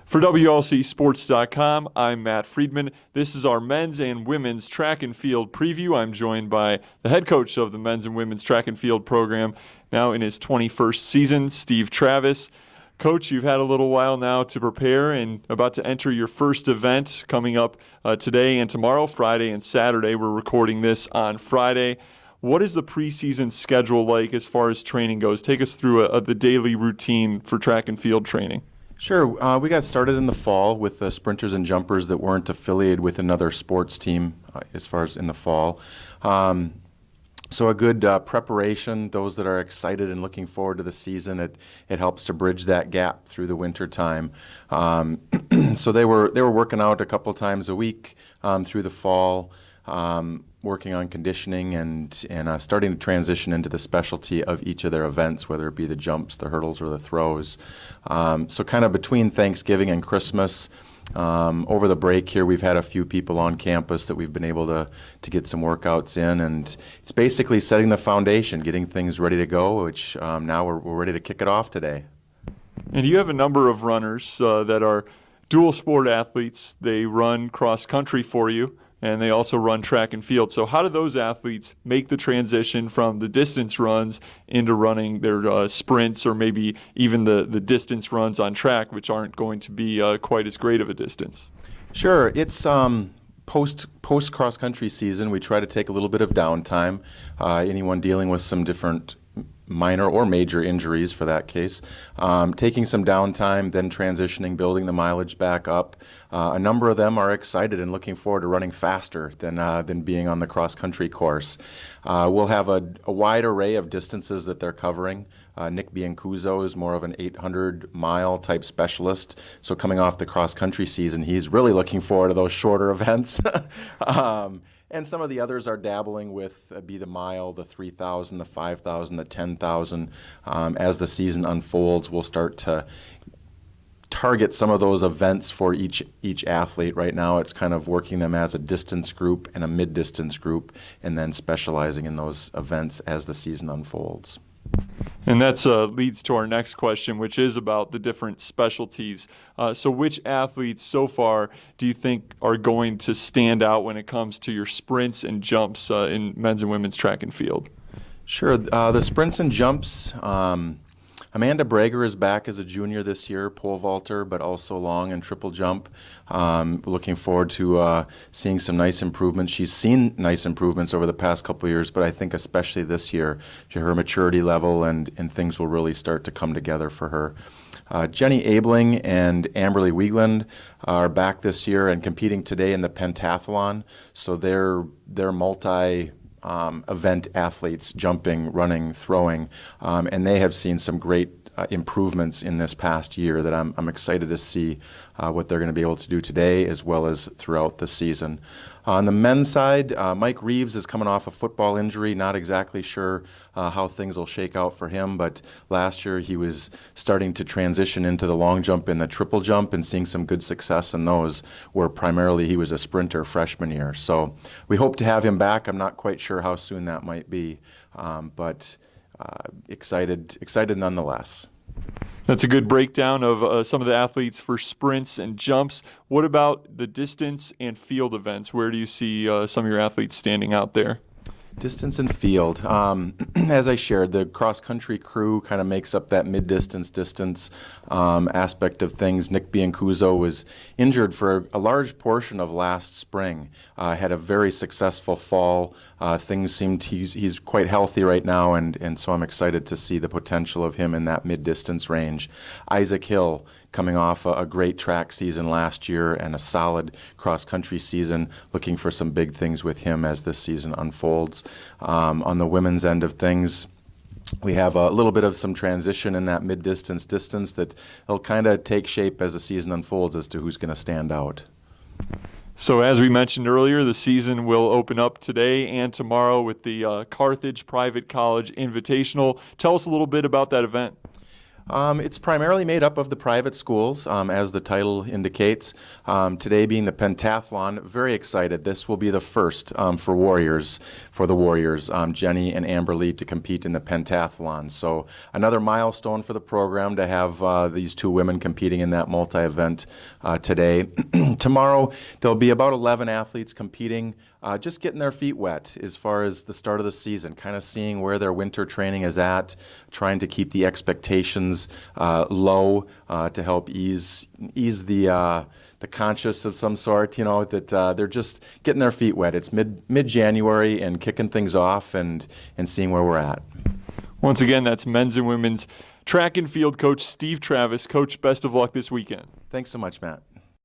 For WLCSports.com, I'm Matt Friedman. This is our men's and women's track and field preview. I'm joined by the head coach of the men's and women's track and field program, now in his 21st season, Steve Travis. Coach, you've had a little while now to prepare and about to enter your first event coming up today and tomorrow, Friday and Saturday. We're recording this on Friday. What is the preseason schedule like as far as training goes? Take us through the daily routine for track and field training. Sure. We got started in the fall with the sprinters and jumpers that weren't affiliated with another sports team as far as in the fall. So a good preparation, those that are excited and looking forward to the season, it helps to bridge that gap through the winter time. So they were working out a couple times a week through the fall, working on conditioning and starting to transition into the specialty of each of their events, whether it be the jumps, the hurdles, or the throws. So kind of between Thanksgiving and Christmas, over the break here, we've had a few people on campus that we've been able to get some workouts in, and it's basically setting the foundation, getting things ready to go, which now we're ready to kick it off today. And you have a number of runners that are dual sport athletes. They run cross country for you, and they also run track and field. So how do those athletes make the transition from the distance runs into running their sprints, or maybe even the distance runs on track, which aren't going to be quite as great of a distance? Sure. It's post cross country season. We try to take a little bit of downtime. Anyone dealing with some different minor or major injuries for that case, taking some downtime, then transitioning, building the mileage back up. A number of them are excited and looking forward to running faster than being on the cross-country course. We'll have a wide array of distances that they're covering. Nick Biancuso is more of an 800-mile type specialist, so coming off the cross-country season, he's really looking forward to those shorter events. And some of the others are dabbling with be the mile, the 3,000, the 5,000, the 10,000. As the season unfolds, we'll start to target some of those events for each athlete. Right now, it's kind of working them as a distance group and a mid-distance group, and then specializing in those events as the season unfolds. And that leads to our next question, which is about the different specialties. So which athletes so far do you think are going to stand out when it comes to your sprints and jumps in men's and women's track and field? Sure. The sprints and jumps, Amanda Brager is back as a junior this year, pole vaulter, but also long and triple jump. Looking forward to seeing some nice improvements. She's seen nice improvements over the past couple of years, but I think especially this year, her maturity level and things will really start to come together for her. Jenny Abling and Amberly Wiegland are back this year and competing today in the pentathlon, so they're multi event athletes, jumping, running, throwing, and they have seen some great improvements in this past year that I'm excited to see what they're going to be able to do today as well as throughout the season. On the men's side, Mike Reeves is coming off a football injury, not exactly sure how things will shake out for him, but last year he was starting to transition into the long jump and the triple jump and seeing some good success in those, where primarily he was a sprinter freshman year. So we hope to have him back. I'm not quite sure how soon that might be, but excited nonetheless. That's a good breakdown of some of the athletes for sprints and jumps. What about the distance and field events? Where do you see some of your athletes standing out there? Distance and field. As I shared, the cross-country crew kind of makes up that mid-distance distance aspect of things. Nick Biancuso was injured for a large portion of last spring. Had a very successful fall. Things seem he's quite healthy right now, and so I'm excited to see the potential of him in that mid-distance range. Isaac Hill, coming off a great track season last year and a solid cross-country season, looking for some big things with him as this season unfolds. On the women's end of things, we have a little bit of some transition in that mid-distance distance that will kind of take shape as the season unfolds as to who's going to stand out. So as we mentioned earlier, the season will open up today and tomorrow with the Carthage Private College Invitational. Tell us a little bit about that event. It's primarily made up of the private schools, as the title indicates. Today being the pentathlon, very excited. This will be the first for the Warriors, Jenny and Amber Lee, to compete in the pentathlon. So another milestone for the program to have these two women competing in that multi-event today. Tomorrow, there'll be about 11 athletes competing, just getting their feet wet as far as the start of the season, kind of seeing where their winter training is at, trying to keep the expectations low to help ease the conscience of some sort, that they're just getting their feet wet. It's mid-January and kicking things off and seeing where we're at. Once again, that's men's and women's track and field coach Steve Travis. Coach, best of luck this weekend. Thanks so much, Matt.